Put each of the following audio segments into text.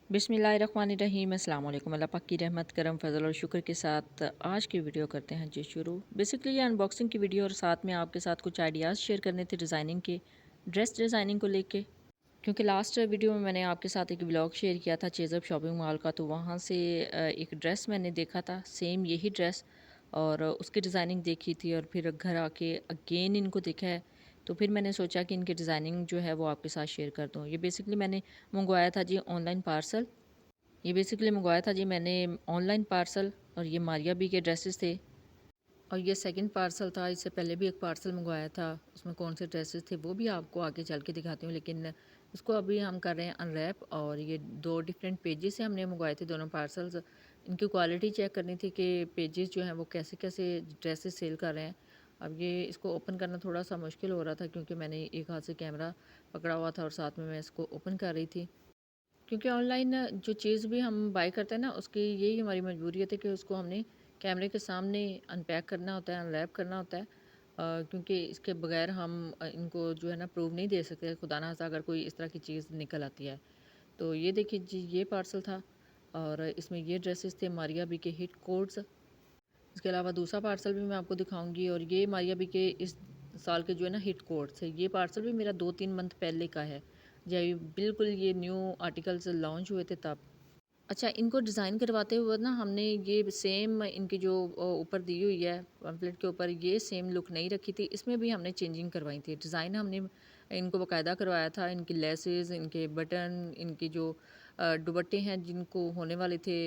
बिस्मिल्लाहिर्रहमानिर्रहीम। अस्सलाम वालेकुम। अल्लाह पाक की रहमत करम फजल और शुक्र के साथ आज की वीडियो करते हैं जी शुरू। बेसिकली ये अनबॉक्सिंग की वीडियो और साथ में आपके साथ कुछ आइडियाज़ शेयर करने थे डिज़ाइनिंग के, ड्रेस डिज़ाइनिंग को लेके। क्योंकि लास्ट वीडियो में मैंने आपके साथ एक व्लॉग शेयर किया था चेज़अप शॉपिंग मॉल का, तो वहाँ से एक ड्रेस मैंने देखा था, सेम यही ड्रेस, और उसकी डिज़ाइनिंग देखी थी और फिर घर आके अगेन इनको देखा है। तो फिर मैंने सोचा कि इनकी डिज़ाइनिंग जो है वो आपके साथ शेयर कर दूँ। ये बेसिकली मैंने मंगवाया था जी ऑनलाइन पार्सल। ये बेसिकली मंगवाया था जी मैंने ऑनलाइन पार्सल, और ये मारिया बी के ड्रेसेस थे। और ये सेकंड पार्सल था, इससे पहले भी एक पार्सल मंगवाया था, उसमें कौन से ड्रेसेस थे वो भी आपको आगे चल के दिखाती हूँ। लेकिन इसको अभी हम कर रहे हैं अनरैप, और ये दो डिफरेंट पेजेस से हमने मंगवाए थे दोनों पार्सल्स। इनकी क्वालिटी चेक करनी थी कि पेजेस जो हैं वो कैसे कैसे ड्रेसेस सेल कर रहे हैं। अब ये इसको ओपन करना थोड़ा सा मुश्किल हो रहा था, क्योंकि मैंने एक हाथ से कैमरा पकड़ा हुआ था और साथ में मैं इसको ओपन कर रही थी। क्योंकि ऑनलाइन जो चीज़ भी हम बाय करते हैं ना, उसकी यही हमारी मजबूरियत है कि उसको हमने कैमरे के सामने अनपैक करना होता है, अनरैप करना होता है। क्योंकि इसके बगैर हम इनको जो है ना प्रूव नहीं दे सकते, खुदा ना खास्ता अगर कोई इस तरह की चीज़ निकल आती है। तो ये देखिए जी, ये पार्सल था, और इसमें ये ड्रेसेस थे मारिया बी के हिट कोड्स। इसके अलावा दूसरा पार्सल भी मैं आपको दिखाऊंगी, और ये मारिया बी के इस साल के जो है ना हिट कोड्स है। ये पार्सल भी मेरा 2-3 मंथ पहले का है, जब बिल्कुल ये न्यू आर्टिकल्स लॉन्च हुए थे तब। अच्छा, इनको डिज़ाइन करवाते हुए ना हमने ये सेम इनकी जो ऊपर दी हुई है पम्फलेट के ऊपर, ये सेम लुक नहीं रखी थी, इसमें भी हमने चेंजिंग करवाई थी। डिज़ाइन हमने इनको बाकायदा करवाया था, इनकी लेसेस, इनके बटन, इनकी जो दुपट्टे हैं जिनको होने वाले थे,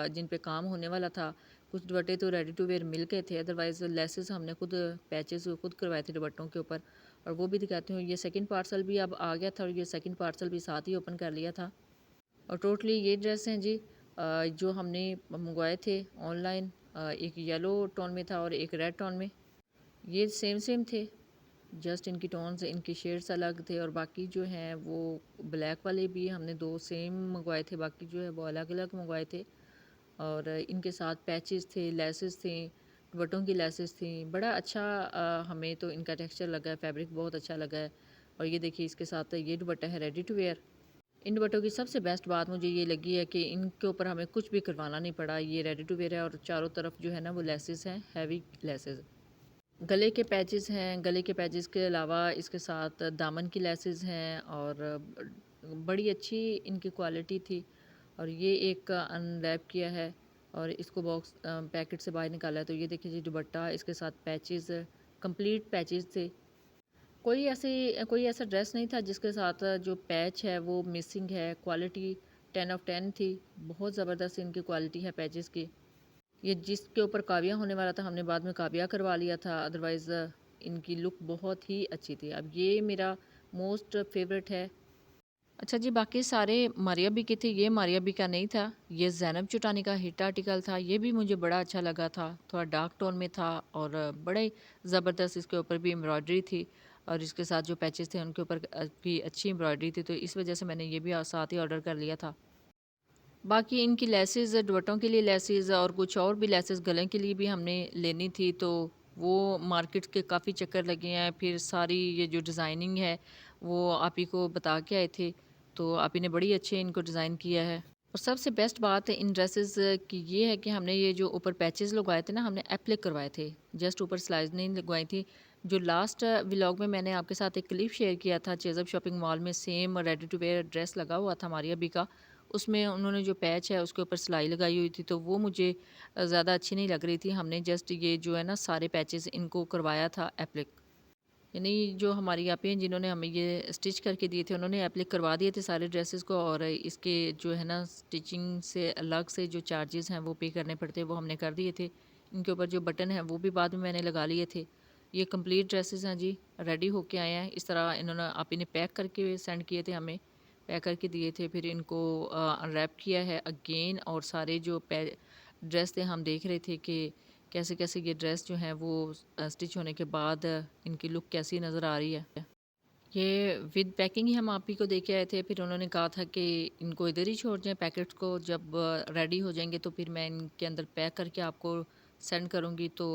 जिन पे काम होने वाला था। कुछ दुपट्टे तो रेडी टू वेयर मिल गए थे, अदरवाइज़ लेसेस हमने खुद पैचेस खुद करवाए थे दुपट्टों के ऊपर। और वो भी दिखाती हूँ। ये सेकंड पार्सल भी अब आ गया था, और ये सेकंड पार्सल भी साथ ही ओपन कर लिया था। और टोटली ये ड्रेस हैं जी, जो हमने मंगवाए थे ऑनलाइन। एक येलो टोन में था और एक रेड टोन में। ये सेम सेम थे, जस्ट इनकी टोन्स, इनकी शेड्स अलग थे, और बाकी जो हैं वो ब्लैक वाले भी हमने दो सेम मंगवाए थे, बाकी जो है वो अलग अलग मंगवाए थे। और इनके साथ पैचेस थे, लेसेस थे, दुपट्टों की लेसेस थी। बड़ा अच्छा हमें तो इनका टेक्सचर लगा है, फैब्रिक बहुत अच्छा लगा है। और ये देखिए, इसके साथ ये दुपट्टा है रेडी टू वेयर। इन दुपट्टों की सबसे बेस्ट बात मुझे ये लगी है कि इनके ऊपर हमें कुछ भी करवाना नहीं पड़ा। ये रेडी टू वेयर है, और चारों तरफ जो है ना वो लेसेस हैं, हैवी लेसेस। गले के पैचेस हैं, गले के पैचेस के अलावा इसके साथ दामन की लेसेस हैं, और बड़ी अच्छी इनकी क्वालिटी थी। और ये एक अनरैप किया है, और इसको बॉक्स पैकेट से बाहर निकाला है। तो ये देखिए जी, दुपट्टा, इसके साथ पैचेस, कंप्लीट पैचेस थे। कोई ऐसा ड्रेस नहीं था जिसके साथ जो पैच है वो मिसिंग है। क्वालिटी 10 ऑफ 10 थी, बहुत ज़बरदस्त इनकी क्वालिटी है पैचेस की। ये जिसके ऊपर काविया होने वाला था, हमने बाद में काविया करवा लिया था, अदरवाइज़ इनकी लुक बहुत ही अच्छी थी। अब ये मेरा मोस्ट फेवरेट है। अच्छा जी, बाकी सारे मारिया बी के थे, ये मारिया बी का नहीं था। ये ज़ैनब चुटानी का हिट आर्टिकल था, ये भी मुझे बड़ा अच्छा लगा था। थोड़ा डार्क टोन में था, और बड़े ज़बरदस्त इसके ऊपर भी एम्ब्रॉयडरी थी, और इसके साथ जो पैचेस थे उनके ऊपर भी अच्छी एम्ब्रॉयडरी थी। तो इस वजह से मैंने ये भी साथ ही ऑर्डर कर लिया था। बाकी इनकी लेसेस, दुपट्टों के लिए लेसेस, और कुछ और भी लेसेस गले के लिए भी हमने लेनी थी, तो वो मार्केट के काफ़ी चक्कर लगे हैं। फिर सारी ये जो डिज़ाइनिंग है वो आप ही को बता के आए थे, तो आप ही ने बड़ी अच्छे इनको डिज़ाइन किया है। और सबसे बेस्ट बात है इन ड्रेसेस की ये है कि हमने ये जो ऊपर पैचेस लगवाए थे ना, हमने एप्लिक करवाए थे, जस्ट ऊपर स्लाइस नहीं लगवाई थी। जो लास्ट व्लॉग में मैंने आपके साथ एक क्लिप शेयर किया था, चेज़अप शॉपिंग मॉल में same ready to wear dress लगा हुआ था मारिया बी का, उसमें उन्होंने जो पैच है उसके ऊपर सिलाई लगाई हुई थी, तो वो मुझे ज़्यादा अच्छी नहीं लग रही थी। हमने जस्ट ये जो है ना सारे पैचेस इनको करवाया था एप्लिक। यानी जो हमारी आपी हैं जिन्होंने हमें ये स्टिच करके दिए थे, उन्होंने एप्लिक करवा दिए थे सारे ड्रेसेस को, और इसके जो है ना स्टिचिंग से अलग से जो चार्जेस हैं वो पे करने पड़ते हैं, वो हमने कर दिए थे। इनके ऊपर जो बटन है वो भी बाद में मैंने लगा लिए थे। ये कंप्लीट ड्रेसेस हैं जी, रेडी होके आए हैं। इस तरह इन्होंने आप इन्हें पैक करके सेंड किए थे, हमें पैक करके दिए थे। फिर इनको अनरैप किया है अगेन, और सारे जो ड्रेस थे हम देख रहे थे कि कैसे कैसे ये ड्रेस जो है वो स्टिच होने के बाद इनकी लुक कैसी नज़र आ रही है। ये विद पैकिंग ही हम आप ही को दे के आए थे। फिर उन्होंने कहा था कि इनको इधर ही छोड़ जाएं पैकेट्स को, जब रेडी हो जाएंगे तो फिर मैं इनके अंदर पैक करके आपको सेंड करूँगी। तो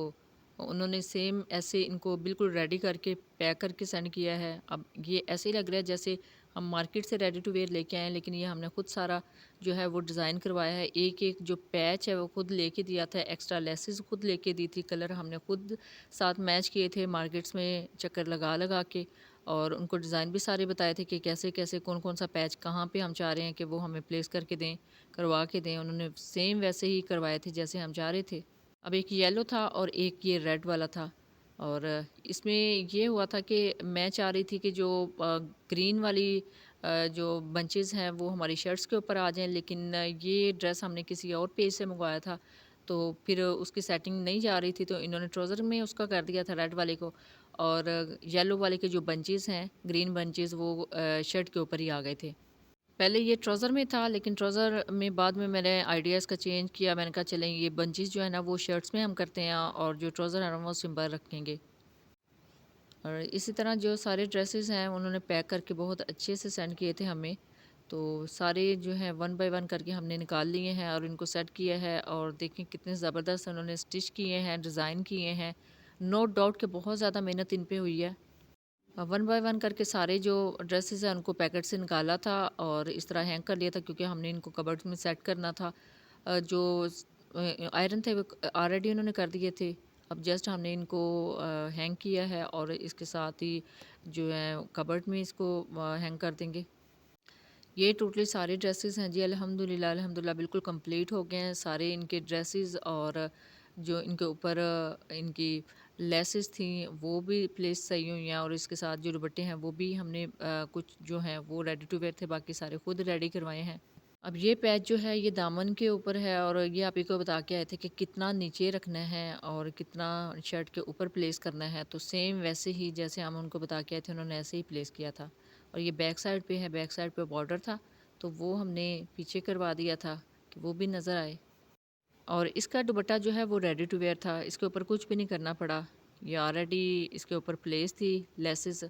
उन्होंने सेम ऐसे इनको बिल्कुल रेडी करके पैक करके सेंड किया है। अब ये ऐसे ही लग रहा है जैसे हम मार्केट से रेडी टू वेयर लेके आए हैं, लेकिन ये हमने खुद सारा जो है वो डिज़ाइन करवाया है। एक एक जो पैच है वो खुद लेके दिया था, एक्स्ट्रा लेसेस खुद लेके दी थी, कलर हमने खुद साथ मैच किए थे मार्केट्स में चक्कर लगा लगा के, और उनको डिज़ाइन भी सारे बताए थे कि कैसे कैसे कौन कौन सा पैच कहाँ पे हम चाह रहे हैं कि वो हमें प्लेस करके दें, करवा के दें। उन्होंने सेम वैसे ही करवाए थे जैसे हम चाह रहे थे। अब एक येलो था और एक ये रेड वाला था, और इसमें ये हुआ था कि मैं चाह रही थी कि जो ग्रीन वाली जो बंचेस हैं वो हमारी शर्ट्स के ऊपर आ जाएं, लेकिन ये ड्रेस हमने किसी और पेज से मंगवाया था, तो फिर उसकी सेटिंग नहीं जा रही थी, तो इन्होंने ट्राउज़र में उसका कर दिया था रेड वाले को, और येलो वाले के जो बंचेस हैं ग्रीन बंचेस वो शर्ट के ऊपर ही आ गए थे। पहले ये ट्राउज़र में था, लेकिन ट्राउज़र में बाद में मैंने आइडियाज़ का चेंज किया। मैंने कहा चलें ये बंचेस जो है ना वो शर्ट्स में हम करते हैं, और जो ट्राउज़र है ना वो सिंपल रखेंगे। और इसी तरह जो सारे ड्रेसेस हैं उन्होंने पैक करके बहुत अच्छे से सेंड किए थे हमें। तो सारे जो हैं वन बाय वन करके हमने निकाल लिए हैं और इनको सेट किया है, और देखें कितने ज़बरदस्त उन्होंने स्टिच किए हैं, डिज़ाइन किए हैं। नो डाउट कि बहुत ज़्यादा मेहनत इन पे हुई है। वन बाय वन करके सारे जो ड्रेसेस हैं उनको पैकेट से निकाला था और इस तरह हैंग कर लिया था, क्योंकि हमने इनको कबर्ड में सेट करना था। जो आयरन थे वो ऑलरेडी उन्होंने कर दिए थे। अब जस्ट हमने इनको हैंग किया है, और इसके साथ ही जो है कबर्ड में इसको हैंग कर देंगे। ये टोटली सारे ड्रेसेस हैं जी, अल्हम्दुलिल्लाह अल्हम्दुलिल्लाह बिल्कुल कंप्लीट हो गए हैं सारे इनके ड्रेसेस, और जो इनके ऊपर इनकी लेसेस थी वो भी प्लेस सही हुई हैं, और इसके साथ जो दुपट्टे हैं वो भी हमने कुछ जो हैं वो रेडी टू वेयर थे, बाकी सारे खुद रेडी करवाए हैं। अब ये पैच जो है ये दामन के ऊपर है, और ये आप ही को बता के आए थे कि कितना नीचे रखना है और कितना शर्ट के ऊपर प्लेस करना है, तो सेम वैसे ही जैसे हम उनको बता के आए थे उन्होंने ऐसे ही प्लेस किया था। और ये बैक साइड पे है, बैक साइड पे बॉर्डर था, तो वो हमने पीछे करवा दिया था कि वो भी नज़र आए। और इसका दुपट्टा जो है वो रेडी टू वेयर था, इसके ऊपर कुछ भी नहीं करना पड़ा। ये ऑलरेडी इसके ऊपर प्लेस थी लेसेस,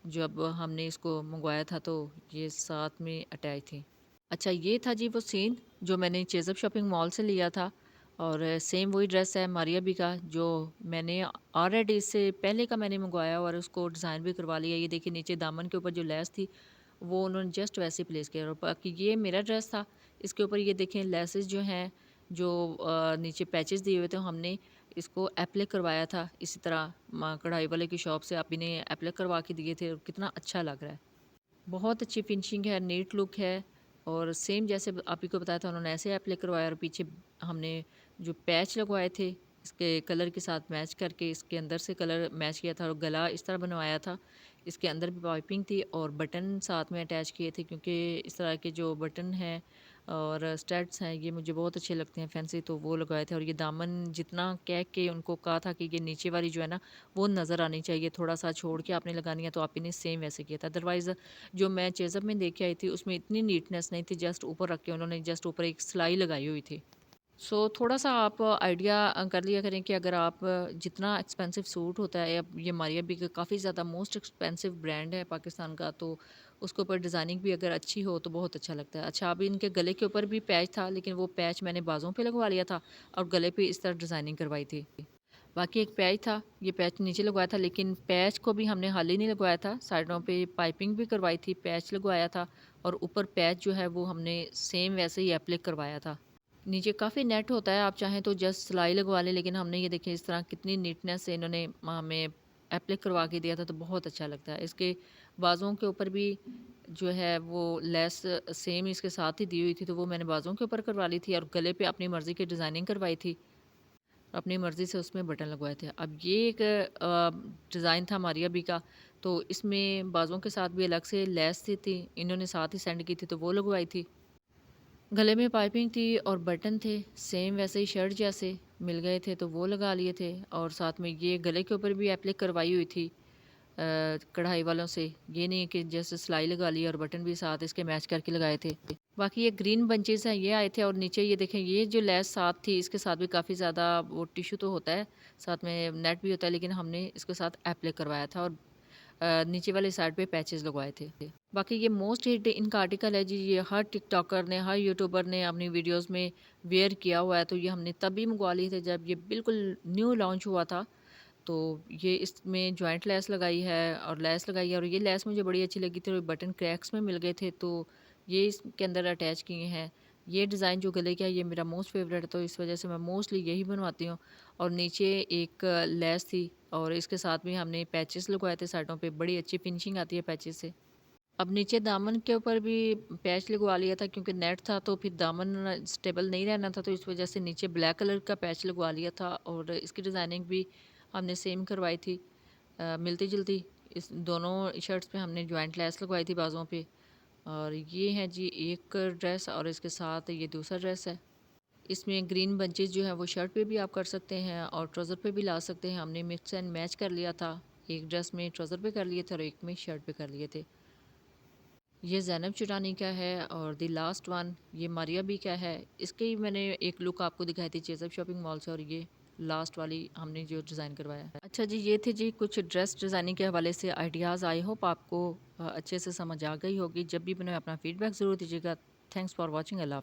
जब हमने इसको मंगवाया था तो ये साथ में अटैच थी। अच्छा, ये था जी वो सीन जो मैंने चेज़अप शॉपिंग मॉल से लिया था, और सेम वही ड्रेस है मारिया बी का, जो मैंने ऑलरेडी इससे पहले का मैंने मंगवाया और उसको डिज़ाइन भी करवा लिया। ये देखिए नीचे दामन के ऊपर जो लेस थी वो उन्होंने जस्ट वैसे ही प्लेस किया, और बाकी ये मेरा ड्रेस था, इसके ऊपर ये देखें लेसेस जो हैं, जो नीचे पैचेस दिए हुए थे, हमने इसको एप्लिक करवाया था इसी तरह कढ़ाई वाले की शॉप से आप इन्हें एप्लिक करवा के दिए थे, और कितना अच्छा लग रहा है। बहुत अच्छी फिनिशिंग है, नीट लुक है, और सेम जैसे आप ही को बताया था उन्होंने ऐसे एप्लाई करवाया, और पीछे हमने जो पैच लगवाए थे इसके कलर के साथ मैच करके इसके अंदर से कलर मैच किया था, और गला इस तरह बनवाया था। इसके अंदर भी पाइपिंग थी और बटन साथ में अटैच किए थे, क्योंकि इस तरह के जो बटन हैं और स्टड्स हैं ये मुझे बहुत अच्छे लगते हैं फैंसी, तो वो लगवाए थे। और ये दामन जितना कह के उनको कहा था कि ये नीचे वाली जो है ना वो नज़र आनी चाहिए, थोड़ा सा छोड़ के आपने लगानी है, तो आप इन्हें सेम वैसे किया था। अदरवाइज़ जो मैं चेज़अप में देख के आई थी उसमें इतनी नीटनेस नहीं थी, जस्ट ऊपर रख के उन्होंने जस्ट ऊपर एक सिलाई लगाई हुई थी। थोड़ा सा आप आइडिया कर लिया करें कि अगर आप जितना एक्सपेंसिव सूट होता है, अब ये मारिया भी काफ़ी ज़्यादा मोस्ट एक्सपेंसिव ब्रांड है पाकिस्तान का, तो उसके ऊपर डिज़ाइनिंग भी अगर अच्छी हो तो बहुत अच्छा लगता है। अच्छा, अभी इनके गले के ऊपर भी पैच था, लेकिन वो पैच मैंने बाजों पे लगवा लिया था और गले पे इस तरह डिज़ाइनिंग करवाई थी। बाकी एक पैच था, ये पैच नीचे लगवाया था, लेकिन पैच को भी हमने हाल ही नहीं लगवाया था, साइडों पे पाइपिंग भी करवाई थी, पैच लगवाया था, और ऊपर पैच जो है वो हमने सेम वैसे ही एप्लिक करवाया था। नीचे काफ़ी नेट होता है, आप चाहें तो जस्ट सिलाई लगवा लें, लेकिन हमने ये देखिए इस तरह कितनी नीटनेस से इन्होंने हमें एप्लिक करवा के दिया था, तो बहुत अच्छा लगता है। इसके बाजुओं के ऊपर भी जो है वो लेस सेम इसके साथ ही दी हुई थी, तो वो मैंने बाजुओं के ऊपर करवा ली थी, और गले पे अपनी मर्ज़ी की डिज़ाइनिंग करवाई थी, अपनी मर्ज़ी से उसमें बटन लगवाए थे। अब ये एक डिज़ाइन था मारिया बी का, तो इसमें बाजुओं के साथ भी अलग से लेस थी, इन्होंने साथ ही सेंड की थी, तो वो लगवाई थी। गले में पाइपिंग थी और बटन थे सेम वैसे ही शर्ट जैसे मिल गए थे, तो वो लगा लिए थे, और साथ में ये गले के ऊपर भी एप्लिक करवाई हुई थी कढ़ाई वालों से। ये नहीं कि जैसे सिलाई लगा ली और बटन भी साथ इसके मैच करके लगाए थे। बाकी ये ग्रीन बंचेस हैं, ये आए थे, और नीचे ये देखें ये जो लेस साथ थी इसके साथ भी काफ़ी ज़्यादा वो टिशू तो होता है, साथ में नेट भी होता है, लेकिन हमने इसके साथ एप्लिक करवाया था, और नीचे वाली साइड पे पैचेस लगवाए थे। बाकी ये मोस्ट हिट इनका आर्टिकल है जी, ये हर टिकटॉकर ने, हर यूट्यूबर ने अपनी वीडियोस में वेयर किया हुआ है, तो ये हमने तभी मंगवा लिए थे जब ये बिल्कुल न्यू लॉन्च हुआ था, तो ये इसमें जॉइंट लेस लगाई है और लेस लगाई है, और ये लेस मुझे बड़ी अच्छी लगी थी और बटन क्रैक्स में मिल गए थे, तो ये इसके अंदर अटैच किए हैं। ये डिज़ाइन जो गले का है ये मेरा मोस्ट फेवरेट है, तो इस वजह से मैं मोस्टली यही बनवाती हूँ। और नीचे एक लेस थी और इसके साथ भी हमने पैचेस लगवाए थे साइडों पे, बड़ी अच्छी फिनिशिंग आती है पैचेस से। अब नीचे दामन के ऊपर भी पैच लगवा लिया था, क्योंकि नेट था तो फिर दामन स्टेबल नहीं रहना था, तो इस वजह से नीचे ब्लैक कलर का पैच लगवा लिया था। और इसकी डिज़ाइनिंग भी हमने सेम करवाई थी, मिलती जुलती। इस दोनों शर्ट्स पे हमने जॉइंट लेस लगवाई थी बाज़ों पे। और ये है जी एक ड्रेस, और इसके साथ ये दूसरा ड्रेस है। इसमें ग्रीन बंचेस जो है वो शर्ट पे भी आप कर सकते हैं और ट्राउज़र पे भी ला सकते हैं। हमने मिक्स एंड मैच कर लिया था, एक ड्रेस में ट्राउज़र पे कर लिए थे और एक में शर्ट पे कर लिए थे। ये ज़ैनब चुरानी का है और द लास्ट वन ये मारिया बी का है। इसकी मैंने एक लुक आपको दिखाई थी चेज़अप शॉपिंग मॉल से, और ये लास्ट वाली हमने जो डिज़ाइन करवाया है। अच्छा जी, ये थे जी कुछ ड्रेस डिज़ाइनिंग के हवाले से आइडियाज़। आई होप आपको अच्छे से समझ आ गई होगी। जब भी बनाए अपना फ़ीडबैक ज़रूर दीजिएगा। Thanks for watching. अल्लाह।